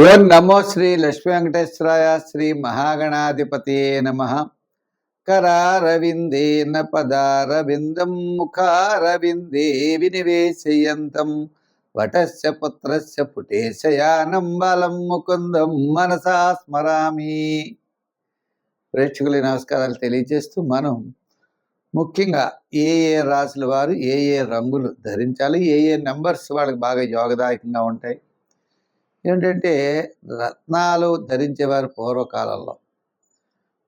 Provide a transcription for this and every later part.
ఓం నమో శ్రీ లక్ష్మీ వెంకటేశ్వరాయ శ్రీ మహాగణాధిపతి నమ. కరారవిందేన పదారవిందం ముఖారవిందే వినివేశయంతం వటస్య పుత్రస్య పుటేశయానం బలం ముకుందం మనసా స్మరామి. ప్రేక్షకుల నమస్కారాలు తెలియజేస్తూ మనం ముఖ్యంగా ఏ ఏ రాశుల వారు ఏ ఏ రంగులు ధరించాలి, ఏ ఏ నెంబర్స్ వాళ్ళకి బాగా యోగదాయకంగా ఉంటాయి. ఏంటంటే రత్నాలు ధరించేవారు పూర్వకాలంలో.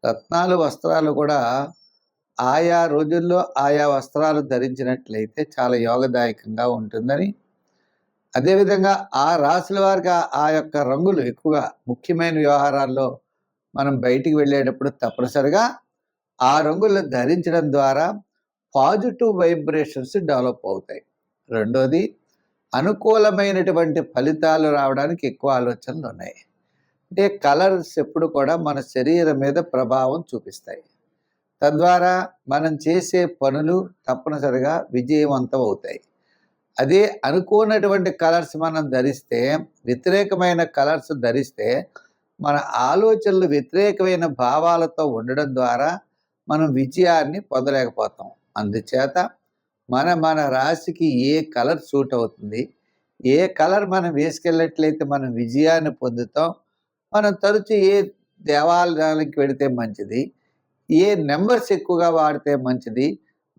రత్నాలు వస్త్రాలు కూడా ఆయా రోజుల్లో ఆయా వస్త్రాలు ధరించినట్లయితే చాలా యోగదాయకంగా ఉంటుందని, అదేవిధంగా ఆ రాశుల వారికి ఆ యొక్క రంగులు ఎక్కువగా ముఖ్యమైన వ్యవహారాల్లో మనం బయటికి వెళ్ళేటప్పుడు తప్పనిసరిగా ఆ రంగులు ధరించడం ద్వారా పాజిటివ్ వైబ్రేషన్స్ డెవలప్ అవుతాయి. రెండోది, అనుకూలమైనటువంటి ఫలితాలు రావడానికి ఎక్కువ ఆలోచనలు ఉన్నాయి. అంటే కలర్స్ ఎప్పుడు కూడా మన శరీరం మీద ప్రభావం చూపిస్తాయి. తద్వారా మనం చేసే పనులు తప్పనిసరిగా విజయవంతం అవుతాయి. అదే అనుకోనటువంటి కలర్స్ మనం ధరిస్తే, వ్యతిరేకమైన కలర్స్ ధరిస్తే మన ఆలోచనలు వ్యతిరేకమైన భావాలతో ఉండడం ద్వారా మనం విజయాన్ని పొందలేకపోతాం. అందుచేత మన రాశికి ఏ కలర్ సూట్ అవుతుంది, ఏ కలర్ మనం వేసుకెళ్ళినట్లయితే మనం విజయాన్ని పొందుతాం, మనం తరచు ఏ దేవాలయానికి వెళితే మంచిది, ఏ నెంబర్స్ ఎక్కువగా వాడితే మంచిది,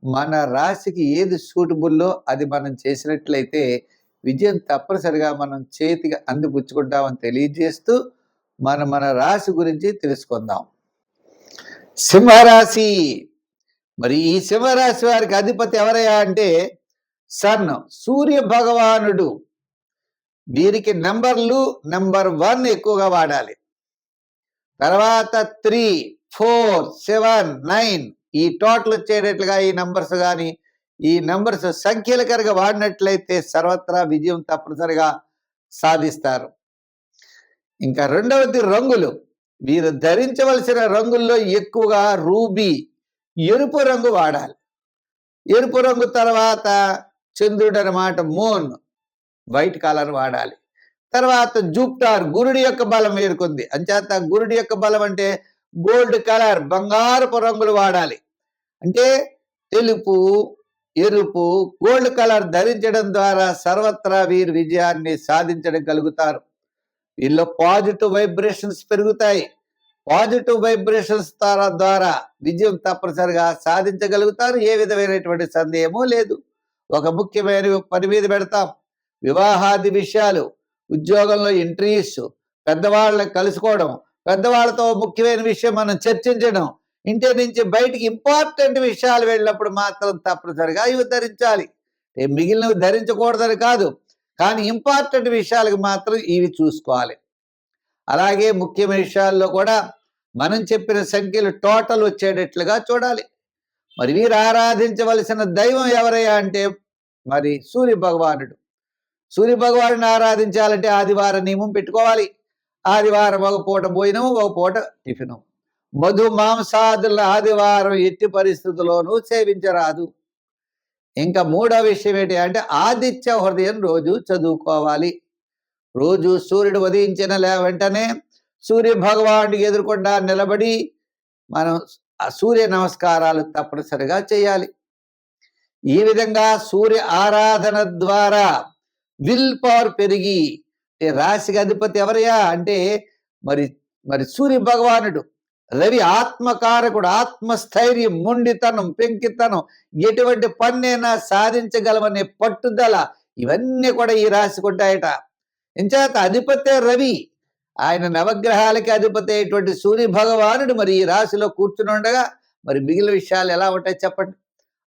మన రాశికి ఏది సూటబుల్లో అది మనం చేసినట్లయితే విజయం తప్పనిసరిగా మనం చేతికి అందిపుచ్చుకుంటామని తెలియజేస్తూ మన రాశి గురించి తెలుసుకుందాం. సింహరాశి. మరి ఈ సింహరాశి వారికి అధిపతి ఎవరయ్యా అంటే సన్, సూర్య భగవానుడు. వీరికి నెంబర్ 1 ఎక్కువగా వాడాలి. తర్వాత 3, 4, 7, 9 ఈ టోటల్ వచ్చేటట్లుగా ఈ నంబర్స్ కానీ ఈ నంబర్స్ సంఖ్యలకరగా వాడినట్లయితే సర్వత్రా విజయం తప్పనిసరిగా సాధిస్తారు. ఇంకా రెండవది రంగులు. వీరు ధరించవలసిన రంగుల్లో ఎక్కువగా రూబీ, ఎరుపు రంగు వాడాలి. ఎరుపు రంగు తర్వాత చంద్రుడు అన్నమాట, మూన్, వైట్ కలర్ వాడాలి. తర్వాత జూపిటర్, గురుడి యొక్క బలం వేరుకుంది. అంచేత గురుడి యొక్క బలం అంటే గోల్డ్ కలర్, బంగారపు రంగులు వాడాలి. అంటే తెలుపు, ఎరుపు, గోల్డ్ కలర్ ధరించడం ద్వారా సర్వత్రా వీరు విజయాన్ని సాధించడం కలుగుతారు. వీళ్ళు పాజిటివ్ వైబ్రేషన్స్ పెరుగుతాయి. పాజిటివ్ వైబ్రేషన్స్ ద్వారా విజయం తప్పనిసరిగా సాధించగలుగుతారు. ఏ విధమైనటువంటి సందేహము లేదు. ఒక ముఖ్యమైన పని మీద పెడతాం, వివాహాది విషయాలు, ఉద్యోగంలో ఇంటర్వ్యూస్, పెద్దవాళ్ళని కలుసుకోవడం, పెద్దవాళ్ళతో ముఖ్యమైన విషయం మనం చర్చించడం, ఇంటి నుంచి బయటికి ఇంపార్టెంట్ విషయాలు వెళ్ళినప్పుడు మాత్రం తప్పనిసరిగా ఇవి ధరించాలి. మిగిలినవి ధరించకూడదని కాదు, కానీ ఇంపార్టెంట్ విషయాలకు మాత్రం ఇవి చూసుకోవాలి. అలాగే ముఖ్యమైన విషయాల్లో కూడా మనం చెప్పిన సంఖ్యలు టోటల్ వచ్చేటట్లుగా చూడాలి. మరి వీరు ఆరాధించవలసిన దైవం ఎవరయ్యా అంటే మరి సూర్య భగవానుడు. సూర్య భగవానుడిని ఆరాధించాలంటే ఆదివారం నియమం పెట్టుకోవాలి. ఆదివారం ఒక పూట భోజనం, ఒక పూట టిఫిను. మధు మాంసాదుల ఆదివారం ఎట్టి పరిస్థితుల్లోనూ సేవించరాదు. ఇంకా మూడో విషయం ఏంటి అంటే ఆదిత్య హృదయం రోజు చదువుకోవాలి. రోజు సూర్యుడు ఉదయించిన వెంటనే సూర్య భగవానుడికి ఎదురుకుండా నిలబడి మనం సూర్య నమస్కారాలు తప్పనిసరిగా చేయాలి. ఈ విధంగా సూర్య ఆరాధన ద్వారా విల్ పవర్ పెరిగి, రాశికి అధిపతి ఎవరయ్యా అంటే మరి సూర్య భగవానుడు. రవి ఆత్మకారకుడు, ఆత్మస్థైర్యం, మొండితనం, పెంకితనం, ఎటువంటి పన్నైనా సాధించగలమనే పట్టుదల, ఇవన్నీ కూడా ఈ రాశికి ఉంటాయట. ఇంచేత అధిపతే రవి, ఆయన నవగ్రహాలకి అధిపతి అయినటువంటి సూర్య భగవానుడు మరి ఈ రాశిలో కూర్చుని ఉండగా మరి మిగిలిన విషయాలు ఎలా ఉంటాయి చెప్పండి.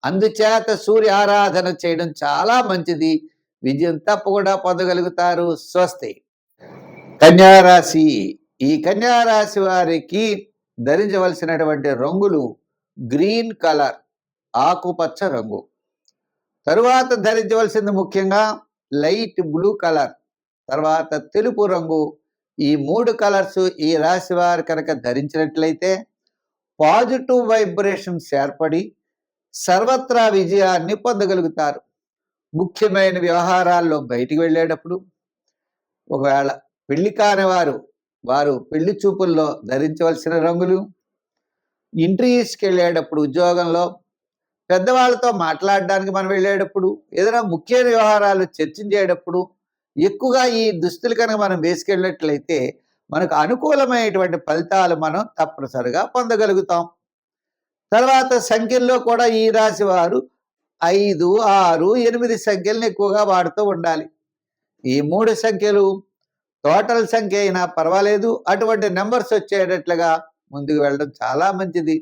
అందుచేత సూర్య ఆరాధన చేయడం చాలా మంచిది. విజయం తప్పకుండా పొందగలుగుతారు. స్వస్తి. కన్యారాశి. ఈ కన్యారాశి వారికి ధరించవలసినటువంటి రంగులు గ్రీన్ కలర్, ఆకుపచ్చ రంగు. తరువాత ధరించవలసింది ముఖ్యంగా లైట్ బ్లూ కలర్, తర్వాత తెలుపు రంగు. ఈ 3 కలర్స్ ఈ రాశి వారు కనుక ధరించినట్లయితే పాజిటివ్ వైబ్రేషన్స్ ఏర్పడి సర్వత్రా విజయాన్ని పొందగలుగుతారు. ముఖ్యమైన వ్యవహారాల్లో బయటికి వెళ్ళేటప్పుడు, ఒకవేళ పెళ్లి కాని వారు పెళ్లి చూపుల్లో ధరించవలసిన రంగులు, ఇంటర్వ్యూస్కి వెళ్ళేటప్పుడు ఉద్యోగంలో పెద్దవాళ్ళతో మాట్లాడడానికి మనం వెళ్ళేటప్పుడు, ఏదైనా ముఖ్య వ్యవహారాలు చర్చించేటప్పుడు ఎక్కువగా ఈ దుస్తులు కనుక మనం వేసుకెళ్ళినట్లయితే మనకు అనుకూలమైనటువంటి ఫలితాలు మనం తప్పనిసరిగా పొందగలుగుతాం. తర్వాత సంఖ్యల్లో కూడా ఈ రాశి వారు 5, 6, 8 సంఖ్యలను ఎక్కువగా వాడుతూ ఉండాలి. ఈ 3 సంఖ్యలు టోటల్ సంఖ్య అయినా పర్వాలేదు, అటువంటి నెంబర్స్ వచ్చేటట్లుగా ముందుకు వెళ్ళడం చాలా మంచిది.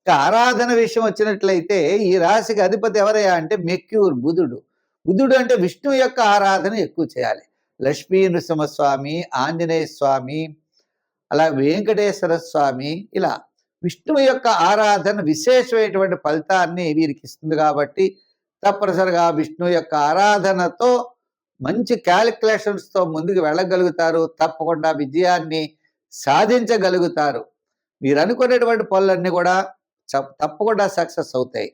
ఆరాధన విషయం వచ్చినట్లయితే ఈ రాశికి అధిపతి ఎవరయ్యా అంటే మెర్క్యూర్, బుధుడు. బుధుడు అంటే విష్ణువు యొక్క ఆరాధన ఎక్కువ చేయాలి. లక్ష్మీ నృసింహస్వామి, ఆంజనేయ స్వామి, అలా వెంకటేశ్వర స్వామి, ఇలా విష్ణువు యొక్క ఆరాధన విశేషమైనటువంటి ఫలితాన్ని వీరికి ఇస్తుంది. కాబట్టి తప్పనిసరిగా విష్ణువు యొక్క ఆరాధనతో మంచి క్యాలిక్యులేషన్స్తో ముందుకు వెళ్ళగలుగుతారు. తప్పకుండా విజయాన్ని సాధించగలుగుతారు. మీరు అనుకునేటువంటి పనులన్నీ కూడా తప్పకుండా సక్సెస్ అవుతాయి.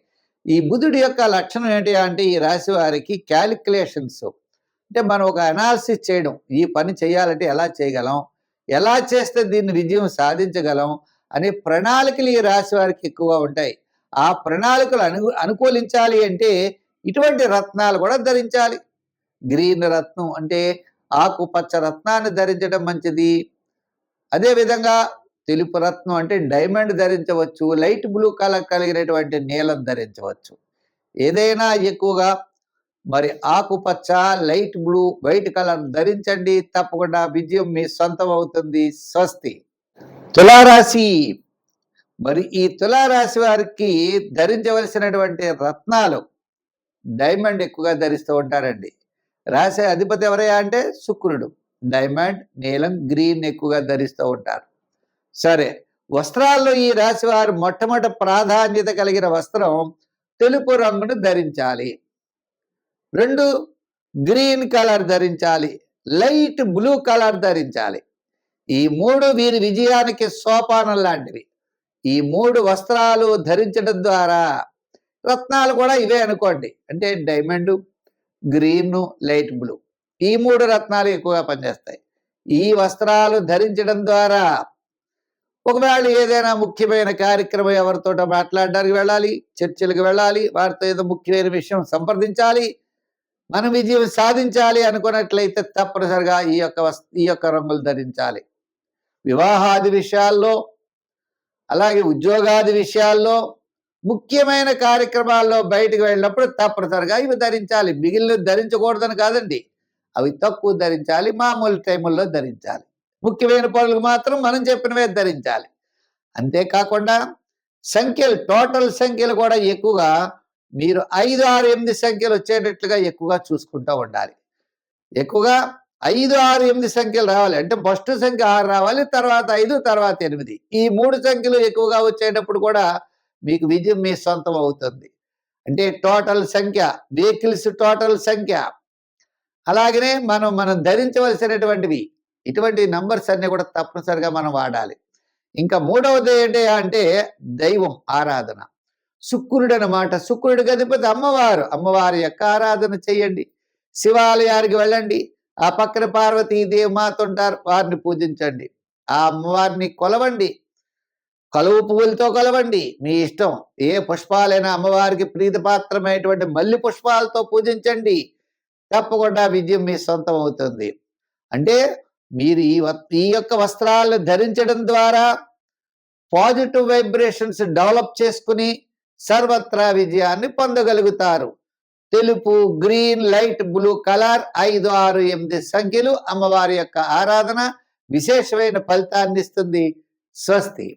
ఈ బుధుడి యొక్క లక్షణం ఏంటి అంటే ఈ రాశి వారికి క్యాలిక్యులేషన్స్, అంటే మనం ఒక అనాలిసిస్ చేయడం, ఈ పని చేయాలంటే ఎలా చేయగలం, ఎలా చేస్తే దీన్ని విజయం సాధించగలం అనే ప్రణాళికలు ఈ రాశి వారికి ఎక్కువగా ఉంటాయి. ఆ ప్రణాళికలు అనుకూలించాలి అంటే ఇటువంటి రత్నాలు కూడా ధరించాలి. గ్రీన్ రత్నం అంటే ఆకుపచ్చ రత్నాన్ని ధరించడం మంచిది. అదేవిధంగా తెలుపు రత్నం అంటే డైమండ్ ధరించవచ్చు. లైట్ బ్లూ కలర్ కలిగినటువంటి నీలం ధరించవచ్చు. ఏదైనా ఎక్కువగా మరి ఆకుపచ్చ, లైట్ బ్లూ, వైట్ కలర్ ధరించండి. తప్పకుండా విజయం మీ సొంతం అవుతుంది. స్వస్తి. తులారాశి. మరి ఈ తులారాశి వారికి ధరించవలసినటువంటి రత్నాలు డైమండ్ ఎక్కువగా ధరిస్తూ ఉంటారండి. రాశి అధిపతి ఎవరయ్యా అంటే శుక్రుడు. డైమండ్, నీలం, గ్రీన్ ఎక్కువగా ధరిస్తూ ఉంటారు. సరే, వస్త్రాల్లో ఈ రాశి వారు మొట్టమొదటి ప్రాధాన్యత కలిగిన వస్త్రం తెలుపు రంగును ధరించాలి. 2 గ్రీన్ కలర్ ధరించాలి. లైట్ బ్లూ కలర్ ధరించాలి. ఈ 3 వీరి విజయానికి సోపానం లాంటివి. ఈ 3 వస్త్రాలు ధరించడం ద్వారా, రత్నాలు కూడా ఇవే అనుకోండి, అంటే డైమండ్, గ్రీన్, లైట్ బ్లూ, ఈ 3 రత్నాలు ఎక్కువగా పనిచేస్తాయి. ఈ వస్త్రాలు ధరించడం ద్వారా ఒకవేళ ఏదైనా ముఖ్యమైన కార్యక్రమం ఎవరితో మాట్లాడడానికి వెళ్ళాలి, చర్చలకు వెళ్ళాలి, వారితో ఏదో ముఖ్యమైన విషయం సంప్రదించాలి, మనం విజయం సాధించాలి అనుకున్నట్లయితే తప్పనిసరిగా ఈ యొక్క రంగులు ధరించాలి. వివాహాది విషయాల్లో, అలాగే ఉద్యోగాది విషయాల్లో, ముఖ్యమైన కార్యక్రమాల్లో బయటకు వెళ్ళినప్పుడు తప్పనిసరిగా ఇవి ధరించాలి. మిగిలినవి ధరించకూడదని కాదండి, అవి తక్కువ ధరించాలి, మామూలు టైముల్లో ధరించాలి. ముఖ్యమైన పనులకు మాత్రం మనం చెప్పినవే ధరించాలి. అంతేకాకుండా సంఖ్యలు, టోటల్ సంఖ్యలు కూడా ఎక్కువగా మీరు 5, 6, 8 సంఖ్యలు వచ్చేటట్లుగా ఎక్కువగా చూసుకుంటూ ఉండాలి. ఎక్కువగా 5, 6, 8 సంఖ్యలు రావాలి. అంటే ఫస్ట్ సంఖ్య 6 రావాలి, తర్వాత 5, తర్వాత 8. ఈ 3 సంఖ్యలు ఎక్కువగా వచ్చేటప్పుడు కూడా మీకు విజయం మీ సొంతం అవుతుంది. అంటే టోటల్ సంఖ్య, వెహికల్స్ టోటల్ సంఖ్య, అలాగనే మనం ధరించవలసినటువంటివి, ఇటువంటి నంబర్స్ అన్ని కూడా తప్పనిసరిగా మనం వాడాలి. ఇంకా 3వది ఏంటి అంటే దైవం ఆరాధన. శుక్రుడు అనమాట. శుక్రుడికి అధిపతి అమ్మవారు. అమ్మవారి యొక్క ఆరాధన చేయండి. శివాలయానికి వెళ్ళండి. ఆ పక్కన పార్వతీదేవి మాత ఉంటారు, వారిని పూజించండి. ఆ అమ్మవారిని కొలవండి. కలువు పువ్వులతో కొలవండి, మీ ఇష్టం. ఏ పుష్పాలైనా అమ్మవారికి ప్రీతిపాత్రమైనటువంటి మల్లి పుష్పాలతో పూజించండి. తప్పకుండా విజయం మీ సొంతం అవుతుంది. అంటే మీరు ఈ యొక్క వస్త్రాలను ధరించడం ద్వారా పాజిటివ్ వైబ్రేషన్స్ డెవలప్ చేసుకుని సర్వత్రా విజయాన్ని పొందగలుగుతారు. తెలుపు, గ్రీన్, లైట్ బ్లూ కలర్, 5, 6, 8 సంఖ్యలు అమ్మవారి యొక్క ఆరాధన విశేషమైన ఫలితాన్ని ఇస్తుంది. స్వస్తి.